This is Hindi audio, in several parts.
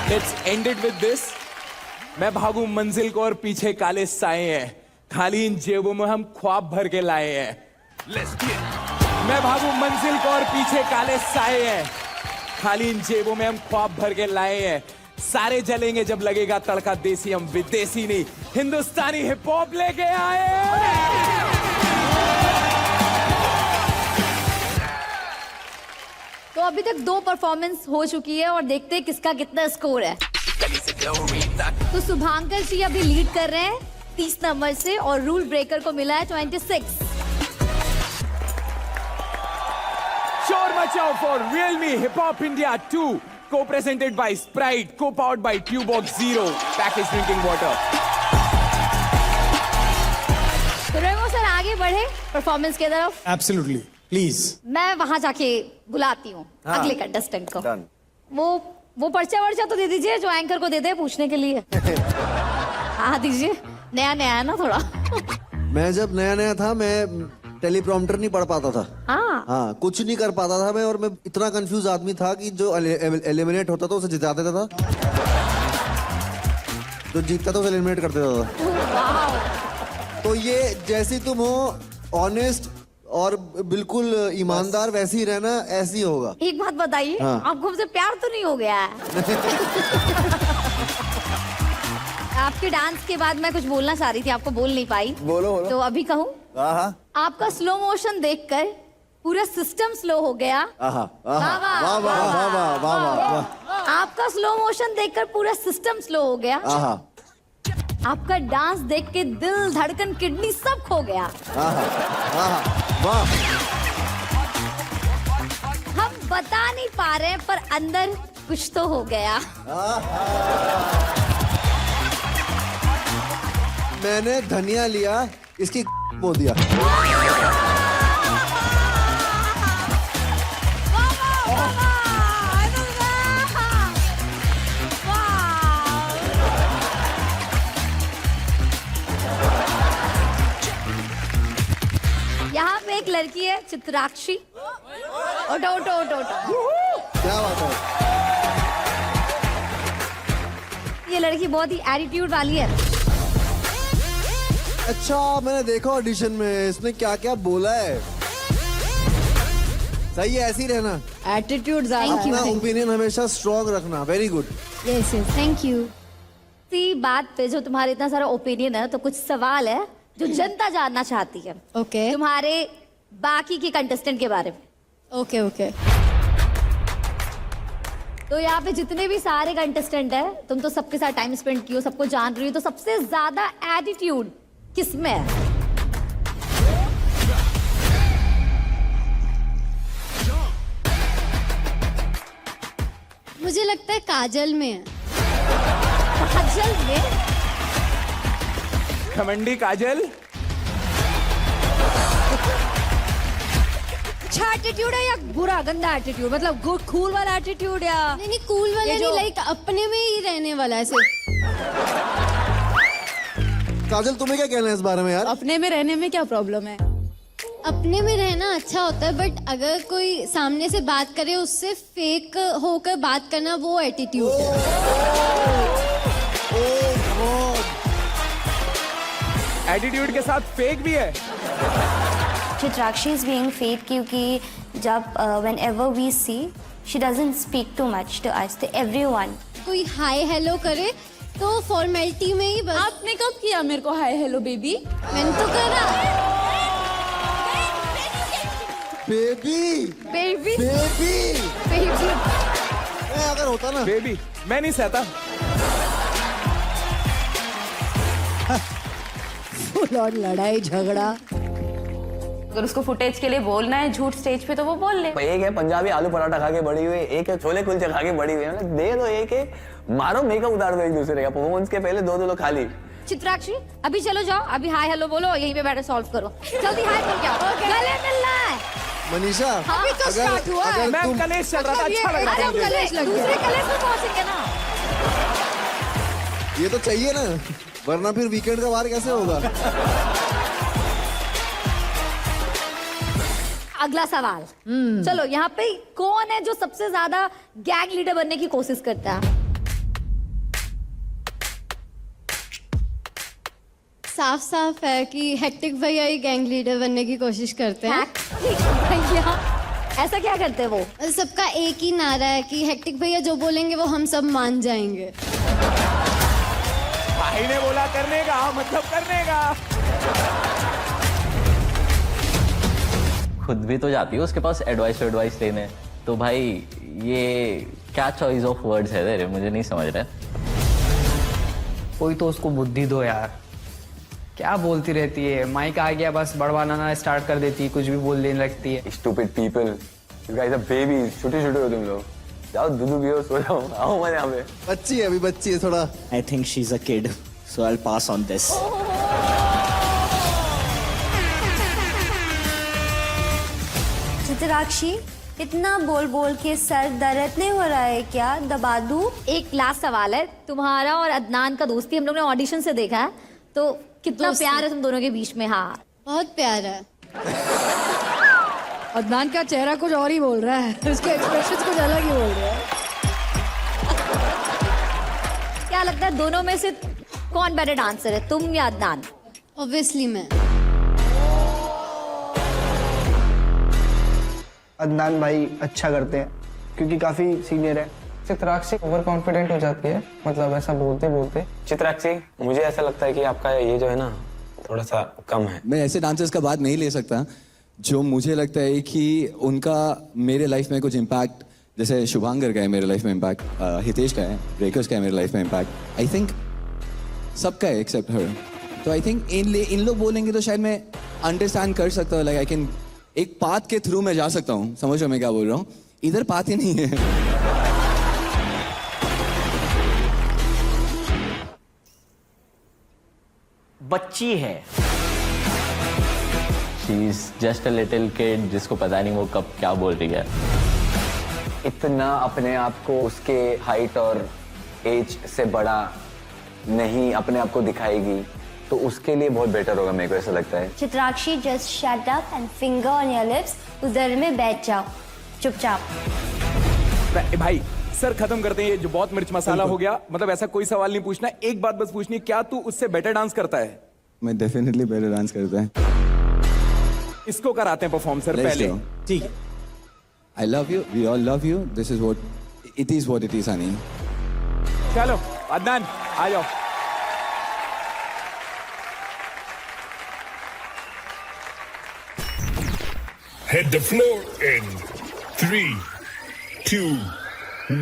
Let's end it with this. मैं भागू मंजिल को और पीछे काले साए हैं, खाली इन जेबों में हम ख्वाब भर के लाए हैं. Let's do it. मैं भागू मंजिल को और पीछे काले साए हैं, खाली इन जेबों में हम ख्वाब भर के लाए हैं. सारे जलेंगे जब लगेगा तड़का देसी, हम विदेशी नहीं हिंदुस्तानी हिप हॉप लेके आए हैं. तो अभी तक 2 परफॉर्मेंस हो चुकी है और देखते हैं किसका कितना स्कोर है. तो शुभांकर जी अभी लीड कर रहे हैं 30 नंबर से और रूल ब्रेकर को मिला है 26. शोर मचाओ for Realme Hip Hop India 2, co-presented by Sprite, co-powered by Tubox Zero packaged drinking water. तो रेमो सर आगे बढ़े परफॉर्मेंस की तरफ. Absolutely, please. मैं वहां जाके बुलाती हूँ अगले कंटेस्टेंट को. वो पर्चा तो दे दीजिए जो एंकर को दे दे पूछने के लिए. हाँ दीजिए, नया है ना थोड़ा. मैं जब नया था मैं टेलीप्रॉम्प्टर नहीं पढ़ पाता था. हाँ, कुछ नहीं कर पाता था मैं, और मैं इतना कंफ्यूज आदमी था कि जो एलिमिनेट होता था उसे जिता देता था, जो जीतता था उसे एलिमिनेट कर देता था. तो ये जैसी तुम हो, ऑनेस्ट और बिल्कुल ईमानदार, वैसे ही रहना, ऐसे ही होगा. एक बात बताइए, आपको हमसे प्यार तो नहीं हो गया है? आपके डांस के बाद मैं कुछ बोलना चाह रही थी, आपको बोल नहीं पाई. बोलो. तो अभी कहूँ? आपका स्लो मोशन देखकर पूरा सिस्टम स्लो हो गया. आपका स्लो मोशन देखकर पूरा सिस्टम स्लो हो गया. आपका डांस देख के दिल, धड़कन, किडनी सब खो गया. हम बता नहीं पा रहे पर अंदर कुछ तो हो गया. मैंने धनिया लिया, इसकी बो दिया. यहाँ पे एक लड़की है चित्राक्षी. ओटो. क्या बात है. ये लड़की बहुत ही एटीट्यूड वाली है. अच्छा, मैंने देखा ऑडिशन में इसने क्या क्या बोला है. सही है, ऐसे ही रहना. एटीट्यूड ज्यादा. अपना ओपिनियन हमेशा स्ट्रॉन्ग रखना. Very good. Yes, thank you. इसी बात पे जो तुम्हारे इतना सारा ओपिनियन है, तो कुछ सवाल है जो जनता जानना चाहती है. ओके. तुम्हारे बाकी के कंटेस्टेंट के बारे में. ओके. तो यहाँ पे जितने भी सारे कंटेस्टेंट है, तुम तो सबके साथ टाइम स्पेंड कियो, सबको जान रही हो, तो सबसे ज्यादा एटीट्यूड किसमें है? मुझे लगता है काजल में है. काजल में? घमंडी काजल. अच्छा एटीट्यूड है या बुरा गंदा एटीट्यूड? मतलब गुड कूल वाला एटीट्यूड या? नहीं, कूल वाला नहीं, लाइक अपने में ही रहने वाला ऐसे. काजल, तुम्हें क्या कहना है इस बारे में यार? अपने में रहने में क्या प्रॉब्लम है? अपने में रहना अच्छा होता है, बट अगर कोई सामने से बात करे उससे फेक होकर बात करना, वो एटीट्यूड है. एटीट्यूड के साथ फेक भी है. Chitrakshi is being fake क्योंकि जब whenever we see, she doesn't speak too much to us, to everyone. कोई हाय हेलो करे तो फॉर्मेलिटी में ही बस. आपने कब किया मेरे को हाय हेलो बेबी? मैंने तो करा. बेबी. अगर होता ना बेबी, मैं नहीं सहता. और लड़ाई झगड़ा. अगर उसको फुटेज के लिए बोलना है झूठ स्टेज पे तो वो बोल ले. एक है पंजाबी आलू पराठा खा के बड़ी हुई, एक है छोले कुलचे खा के बड़ी हुई. मतलब दे दो, एक है मारो, मेकअप उतार दो एक दूसरे का. परफॉर्मेंस के पहले दो लोग खाली. चित्राक्षी अभी चलो जाओ, अभी हाय हेलो बोलो, यहीं पे बैठे सॉल्व करो. जल्दी हाय बोल क्या? गले मिलना है. मनीषा, अभी तो स्टार्ट हुआ है. मैं कलेश चल रहा था, अच्छा लगा. अरे हम कलेश दूसरे कलेश में पहुंचेंगे ना. ये तो चाहिए ना, वरना फिर वीकेंड का बार कैसे होगा. अगला सवाल. चलो यहाँ पे कौन है जो सबसे ज्यादा गैंग लीडर बनने की कोशिश करता है? साफ साफ है कि हेक्टिक भैया ही गैंग लीडर बनने की कोशिश करते हैं। भैया ऐसा क्या करते हैं वो? सबका एक ही नारा है कि हेक्टिक भैया जो बोलेंगे वो हम सब मान जाएंगे। भाई ने बोला करने का मतलब करने का। खुद भी तो जाती है उसके पास एडवाइस लेने, तो भाई ये क्या चॉइस ऑफ वर्ड्स है तेरे, मुझे नहीं समझ रहा है। कोई तो उसको बुद्धि दो यार, क्या बोलती रहती है, माइक आ गया बस बड़वाना स्टार्ट कर देती है, कुछ भी बोल देने लगती है। Stupid people, you guys are babies, छोटे छोटे हो तुम लोग। जाओ दूध पियो, सो जाओ, आओ मत यहाँ पे। बच्ची है, अभी बच्ची है थोड़ा। I think she's a kid, so I'll pass on this. Chitrakshi, इतना बोल बोल के सर दर्द नहीं हो रहा है क्या? दबा दूं? एक लास्ट सवाल है, तुम्हारा और अदनान का दोस्ती हम लोग ने ऑडिशन से देखा है, तो कितना दोस्ती? प्यार है तुम दोनों के बीच में? हाँ बहुत प्यार है। अदनान का चेहरा कुछ और ही बोल रहा है, उसके एक्सप्रेशंस कुछ अलग ही बोल रहे हैं। क्या लगता है दोनों में से कौन बेटर डांसर है, तुम या अदनान? ऑब्वियसली मैं। अदनान भाई अच्छा करते हैं क्योंकि काफी सीनियर है। चित्राक्षी ओवर कॉन्फिडेंट हो जाती है, मतलब ऐसा बोलते बोलते। चित्राक्षी, मुझे ऐसा लगता है कि आपका ये जो है ना थोड़ा सा कम है। मैं ऐसे डांसर्स का बात नहीं ले सकता जो मुझे लगता है कि उनका मेरे लाइफ में कुछ इम्पैक्ट, जैसे शुभांकर का है मेरे लाइफ में इम्पैक्ट, हितेश का है, ब्रेकर्स का है मेरे लाइफ में इम्पैक्ट, आई थिंक सबका है एक्सेप्ट हर। तो आई थिंक इन लोग बोलेंगे तो शायद मैं अंडरस्टैंड कर सकता हूँ, लाइक आई कैन एक पाथ के थ्रू मैं जा सकता हूँ। समझ रहे मैं क्या बोल रहा हूँ? इधर पाथ ही नहीं है। बच्ची है, she is just a little kid जिसको पता नहीं वो कब क्या बोल रही है। इतना अपने आप को उसके हाइट और एज से बड़ा नहीं अपने आप को दिखाएगी तो उसके लिए बहुत बेटर होगा, मेरे को ऐसा लगता है। Chitrakshi, just shut up and finger on your lips, उधर में बैठ जाओ चुपचाप। भाई सर खत्म करते हैं, ये जो बहुत मिर्च मसाला हो गया। मतलब ऐसा कोई सवाल नहीं पूछना, एक बात बस पूछनी है, क्या तू उससे बेटर डांस करता है? मैं डेफिनेटली बेटर डांस करता है। इसको कराते हैं परफॉर्म सर पहले। ठीक है। I love you, we all love you, this is what it is, honey. चलो अदनान आ जाओ। Hit the floor in 3, 2,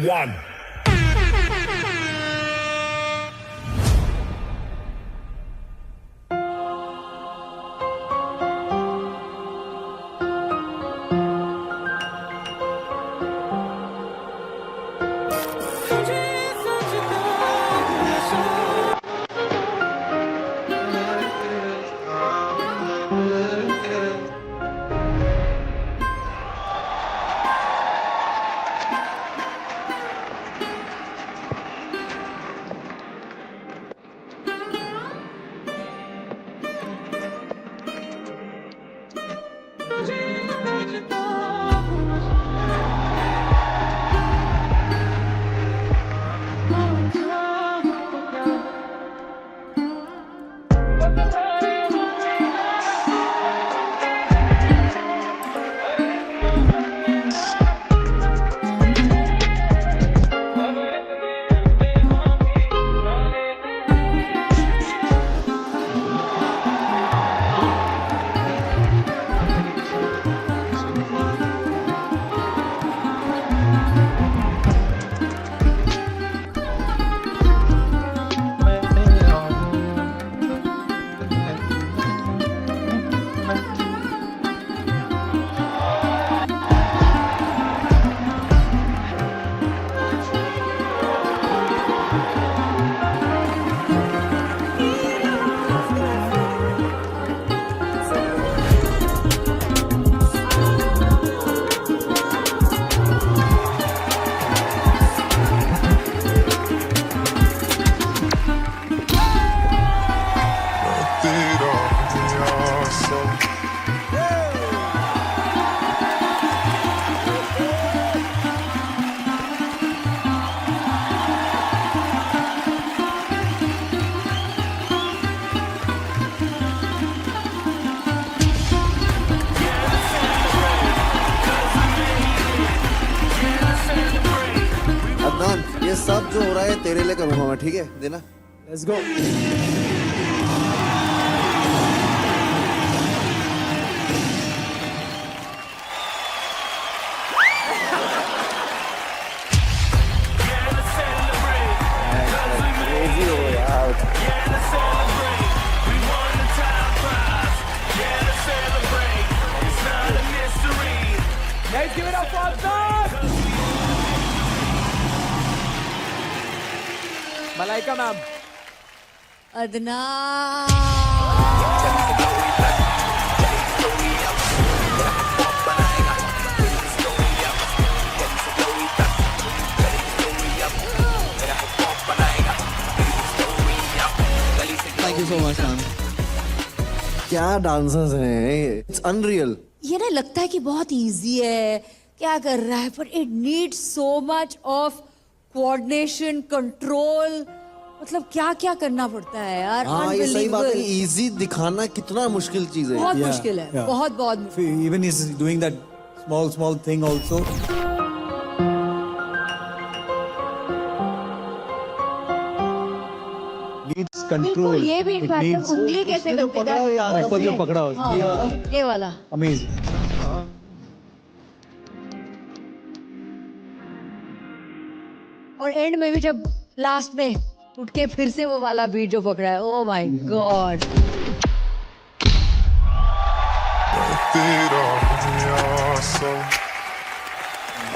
1. सब जो हो रहा है तेरे लिए करूंगा मैं, ठीक है? देना। Let's go. Guys, give it up for Adnan! Malaika ma'am. Thank you so much, man. क्या डांसर्स हैं, इट्स अनरियल। ये ना लगता है कि बहुत इजी है, क्या कर रहा है, पर it needs so much of coordination, control. मतलब क्या क्या करना पड़ता है यार। हाँ ये सही बात है, Unbelievable। इजी दिखाना कितना मुश्किल चीज है। बहुत मुश्किल है, बहुत बहुत मुश्किल। Even he's doing that small thing also. Needs control. ये भी It बात है, needs- उंगली कैसे करते हैं? ऊपर जो पकड़ा हो। हाँ, ये वाला। Amazing. और एंड में भी जब लास्ट में उठ के फिर से वो वाला बीट जो पकड़ा है, oh my God.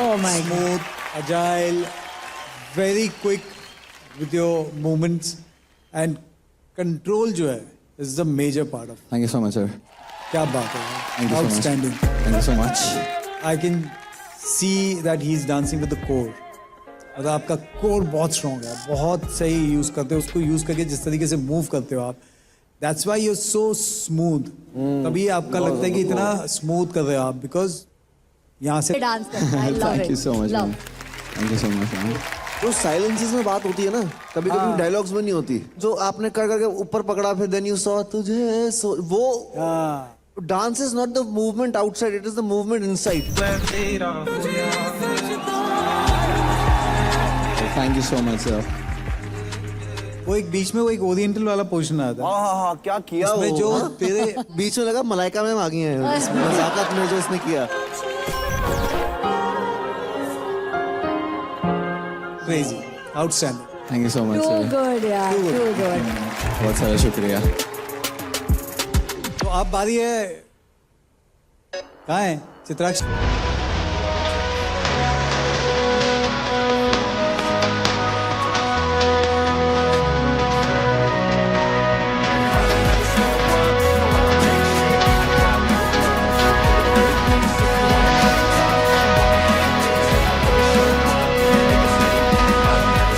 Oh my Smooth, agile, very quick with your movements and control जो है is the major part of. Thank you so much, sir. क्या बात है, Thank you so much. outstanding. Thank you so much. I can see that he's dancing with the core. मतलब आपका कोर बहुत स्ट्रॉन्ग है, बहुत सही यूज करते हो उसको, यूज करके जिस तरीके से मूव करते हो आप, that's why you are so smooth. तभी आपका लगता है कि इतना स्मूथ कर रहे हो आप, बिकॉज यहाँ से डांस करता है, I love Thank it. you so much, Love. man. Thank you so much, man. जो साइलेंसेस में बात होती है ना, कभी कभी डायलॉग्स में नहीं होती, जो आपने कर करके ऊपर पकड़ा, फिर देन यू सॉ तुझे सो, वो dance is not the movement outside, it is the movement inside. Thank you so much, sir. वो एक बीच में वो एक ओरिएंटल वाला पोजीशन आया था, हाँ क्या किया उसमें वो, जो हाँ? तेरे बीच में लगा मलाइका मैम आ गई हैं, नजाकत में जो इसने किया। Crazy, outstanding. Thank you so much, Too sir. good यार, too good. बहुत सारा शुक्रिया। तो आप बारी है, कहाँ है चित्राक्ष?